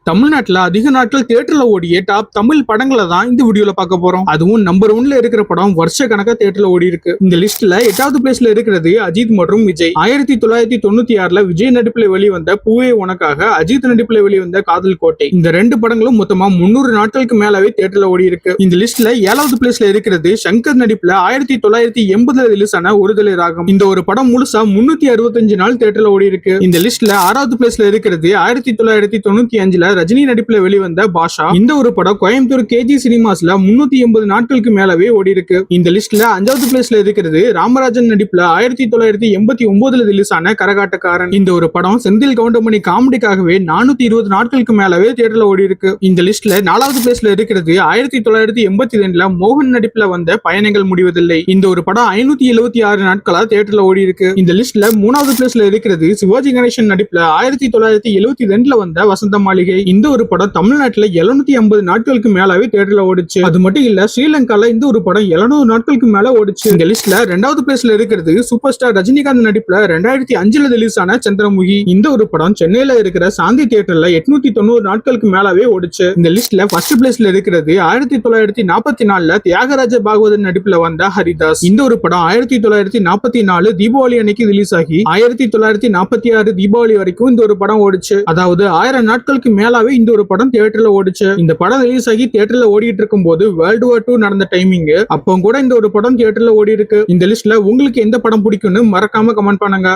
தமிழ்நாட்டுல அதிக நாட்கள் தியேட்டர்ல ஓடிய டாப் தமிழ் படங்களை தான் இந்த வீடியோல பார்க்க போறோம். அதுவும் நம்பர் 1ல இருக்கிற படம் வருஷ கணக்கா தியேட்டர்ல ஓடி இருக்கு. இந்த லிஸ்ட்ல 8வது பிளேஸ்ல இருக்கிறது அஜித் மற்றும் விஜய். 1996ல விஜய் நடிப்புல வெளிவந்த பூவே உனக்காக, அஜித் நடிப்புல வெளிவந்த காதல் கோட்டை, இந்த ரெண்டு படங்களும் மொத்தமா 300 நாட்களுக்கு மேலவே தியேட்டர்ல ஓடி இருக்கு. இந்த லிஸ்ட்ல 7வது பிளேஸ்ல இருக்கிறது சங்கர் நடிப்புல 1980ல ரிலீஸ் ஆன ஒருதலை ராகம். இந்த ஒரு படம் முழுசா 365 நாள் தியேட்டர்ல ஓடி இருக்கு. இந்த லிஸ்ட்ல 6வது பிளேஸ்ல இருக்கிறது 1995ல ரஜினி நடிப்புல வெளிவந்த பாஷா. இந்த ஒரு படம் கோயம்புத்தூர் கேஜி சினிமாஸ்ல 380 நாட்களுக்கு மேலவே ஓடி இருக்கு. இந்த லிஸ்ட்ல 5வது பிளேஸ்ல இருக்கிறது ராமராஜன் நடிப்புல 1989ல ரிலீஸ் ஆன கரகாட்டக்காரன். இந்த ஒரு படம் செந்தில் கவுண்டமணி காமெடிக்காகவே 420 நாட்களுக்கு மேலவே தியேட்டர்ல ஓடி இருக்கு. இந்த லிஸ்ட்ல 4வது பிளேஸ்ல இருக்கிறது 1982ல மோகன் நடிப்புல வந்த பயணங்கள் முடிவதில்லை. இந்த ஒரு படம் 576 நாட்களா தியேட்டர்ல ஓடி இருக்கு. இந்த லிஸ்ட்ல 3வது பிளேஸ்ல இருக்கிறது சிவாஜி கணேசன் நடிப்புல 1972ல வந்த வசந்த மாளிகை. இந்த ஒரு படம் தமிழ்நாட்டுல 750 நாட்களுக்கு மேலவே தியேட்டர்ல ஓடிச்சு. அது மட்டும் இல்ல, ஸ்ரீலங்கால இந்த ஒரு படம் 700 நாட்களுக்கு மேல ஓடிச்சு. இந்த லிஸ்ட்ல 2வது பிளேஸ்ல இருக்கிறது சூப்பர் ஸ்டார் ரஜினிகாந்த் நடிப்புல 2005ல ரிலீஸ் ஆன சந்திரமுகி. இந்த ஒரு படம் சென்னையில இருக்கிற சாந்தி தியேட்டர்ல 890 நாட்களுக்கு மேலவே ஓடிச்சு. இந்த லிஸ்ட்ல ஃபர்ஸ்ட் பிளேஸ்ல இருக்கிறது 1944ல தியாகராஜ பாகவதர் நடிப்புல வந்த ஹரிதாஸ். இந்த ஒரு படம் 1944 தீபாவளி அன்னைக்கு ரிலீஸ் ஆகி 1946 தீபாவளி வரைக்கும் இந்த ஒரு படம் ஓடிச்சு. அதாவது 1000 நாட்களுக்கு மேலாவே இந்த ஒரு படம் தியேட்டர்ல ஓடிச்சு. இந்த படம் ரிலீஸ் ஆகி தியேட்டர்ல ஓடிட்டு இருக்கும் போது வேர்ல்டு வார் 2 நடந்த டைமிங், அப்போ கூட இந்த ஒரு படம் தியேட்டர்ல ஓடி இருக்கு. இந்த லிஸ்ட்ல உங்களுக்கு எந்த படம் பிடிக்கும்னு மறக்காம கமெண்ட் பண்ணுங்க.